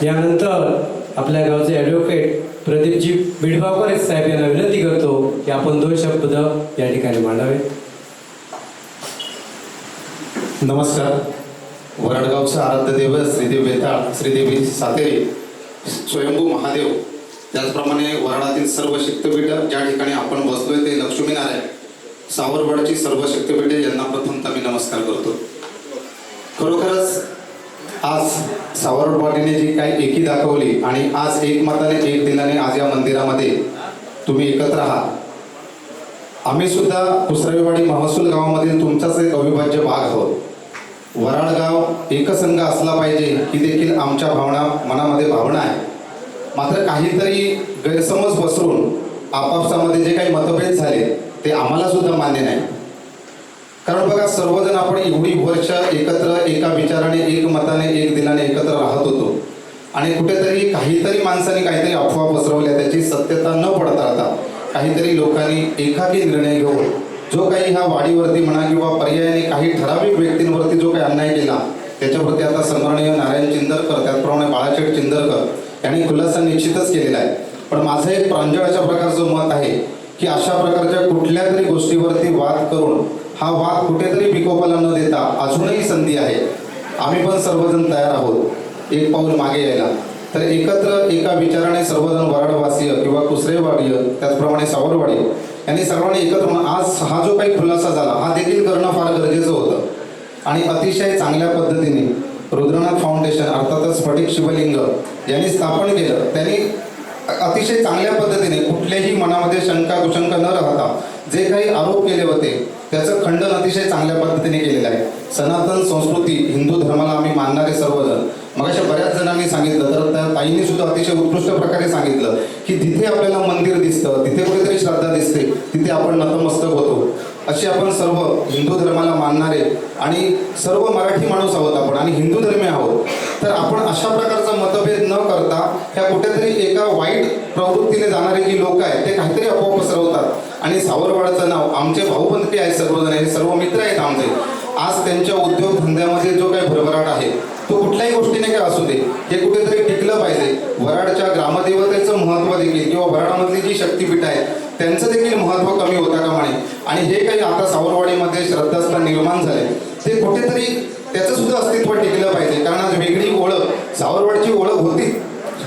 यानंतर आपल्या गावचे ॲडव्होकेट प्रदीपजी बिडगावकर साहेब यांना विनंती करतो की आपण 2 शब्द या ठिकाणी मांडावे. नमस्कार. वराडगावचं आराध्य दैवत श्रीदेव बेताळ, श्रीदेवी सातेरी, स्वयंभू महादेव, त्याचप्रमाणे वराडातील सर्व शक्तिपीठ ज्या ठिकाणी आपण बसलोय ते लक्ष्मीनारायण सावरवाडची सर्व शक्तिपीठे यांना प्रथमतः मी नमस्कार करतो. खरोखरच आज सावरवाडीने जी काही एकी दाखवली आणि आज एकमताने एक दिलाने आज या मंदिरामध्ये तुम्ही एकत्र आहात. आम्ही सुद्धा कुसरेवाडी महसूल गावामधील तुमचाच एक अविभाज्य भाग आहोत. वराडगाव एकसंघ असला पाहिजे ही देखील आमच्या मनामध्ये भावना आहे. मात्र काहीतरी गैरसमज पसरून आपापसामध्ये जे काही मतभेद झाले ते आम्हाला सुद्धा मान्य नाही. कारण बघा, सर्वजण आपण एवढी वर्ष एकत्र एका विचाराने एक मताने एक दिलाने एकत्र राहत होतो आणि कुठेतरी काहीतरी माणसाने काहीतरी अफवा पसरवल्या, त्याची सत्यता न पडताळता काहीतरी लोकांनी एकाकी निर्णय घेऊन जो काही ह्या वाडीवरती म्हणा किंवा पर्यायाने काही ठराविक व्यक्तींवरती जो काही अन्याय केला त्याच्यावरती आता सन्माननीय नारायण चिंदरकर, त्याचप्रमाणे बाळाशेठ चिंदरकर यांनी खुलासा निश्चितच केलेला आहे. पण माझं एक प्रांजळ अशा प्रकारचं मत आहे की अशा प्रकारच्या कुठल्या तरी गोष्टीवरती वाद करून हा वाद कुठेतरी विकोपाला न देता अजूनही संधी आहे. आम्ही पण सर्वजण तयार आहोत एक पाऊल मागे यायला. तर एकत्र एका विचाराने सर्वजण वराडवासीय किंवा कुसरेवाडीय त्याचप्रमाणे सावरवाडी यांनी सर्वांनी एकत्र आज हा जो काही खुलासा झाला हा देखील करणं फार गरजेचं होतं. आणि अतिशय चांगल्या पद्धतीने रुद्रनाथ फाउंडेशन अर्थातच स्फटिक शिवलिंग यांनी स्थापन केलं. त्यांनी अतिशय चांगल्या पद्धतीने कुठल्याही मनामध्ये शंका कुशंका न राहता जे काही आरोप केले होते त्याचं खंडन अतिशय चांगल्या पद्धतीने केलेलं आहे. सनातन संस्कृती हिंदू धर्माला आम्ही मानणारे सर्वजण, मग अशा बऱ्याच जणांनी सांगितलं, तर त्या ताईंनी सुद्धा अतिशय उत्कृष्ट प्रकारे सांगितलं की जिथे आपल्याला मंदिर दिसतं तिथे कुठेतरी श्रद्धा दिसते, तिथे आपण नतमस्तक होतो. असे आपण सर्व हिंदू धर्माला मानणारे आणि सर्व मराठी माणूस आहोत आपण आणि हिंदू धर्मी आहोत. तर आपण अशा प्रकारचा मतभेद न करता ह्या कुठेतरी एका वाईट प्रवृत्तीने जाणारे जी लोक आहेत ते काहीतरी अफवा पसरवतात आणि सावरवाडचं नाव आमचे भाऊबंधकी आहेत, सर्वजण हे सर्व मित्र आहेत आमचे. आज त्यांच्या उद्योगधंद्यामध्ये जो काही भरभराट आहे तो कुठल्याही गोष्टीने काय असू दे हे कुठेतरी टिकलं पाहिजे. वराडच्या ग्रामदेवतेचं महत्त्व देखील किंवा वराडमधली जी शक्तिपीठ आहे त्यांचं देखील महत्त्व कमी होता कामा नये. आणि हे काही आता सावरवाडीमध्ये श्रद्धास्थान निर्माण झाले ते कुठेतरी त्याचं सुद्धा अस्तित्व टिकलं पाहिजे. कारण आज वेगळी ओळख सावरवाडची ओळख होती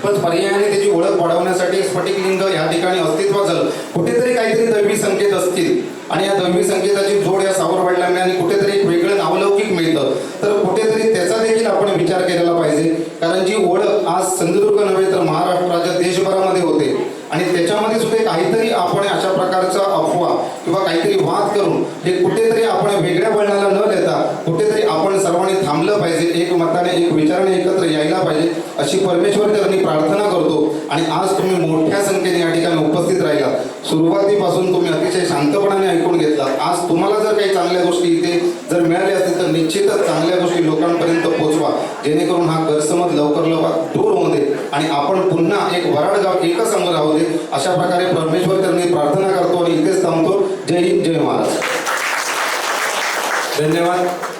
पण पर्यायाने त्याची ओळख वाढवण्यासाठी स्फटिकलिंग या ठिकाणी अस्तित्वात झालं. कुठेतरी काहीतरी दैवी संकेत असतील आणि या दैवी संकेताची जोड या सावरवाडीला आणि कुठेतरी एक वेगळं नावलौकिक मिळतं. तर कुठेतरी त्याचा देखील आपण विचार केलेला पाहिजे. कारण जी ओळख आज सिंधुदुर्ग नव्हे तर महाराष्ट्र राज्य देशभरामध्ये होते आणि त्याच्यामध्ये सुद्धा काहीतरी आपण अशा प्रकारचा अफवा किंवा काहीतरी वाद करून हे कुठेतरी आपण वेगळ्या वळणाला न देता कुठेतरी आपण सर्वांनी थांबलं पाहिजे, एक मताने एक विचाराने एकत्र यायला पाहिजे अशी परमेश्वर चरणी प्रार्थना करतो. आणि आज तुम्ही मोठ्या संख्येने या ठिकाणी उपस्थित राहिला, सुरुवातीपासून तुम्ही अतिशय शांतपणाने ऐकून घेतला. आज तुम्हाला जर काही चांगल्या गोष्टी इथे जर मिळाल्या असतील तर निश्चितच चांगल्या गोष्टी लोकांपर्यंत पोहोचवा, जेणेकरून हा गैरसमज लवकर दूर होऊ दे आणि आपण पुन्हा एक वराडगाव एकसंघ राहू दे अशा प्रकारे परमेश्वर चरणी प्रार्थना करतो आणि इथेच थांबतो. जय हिंद, जय महाराष्ट्र. धन्यवाद.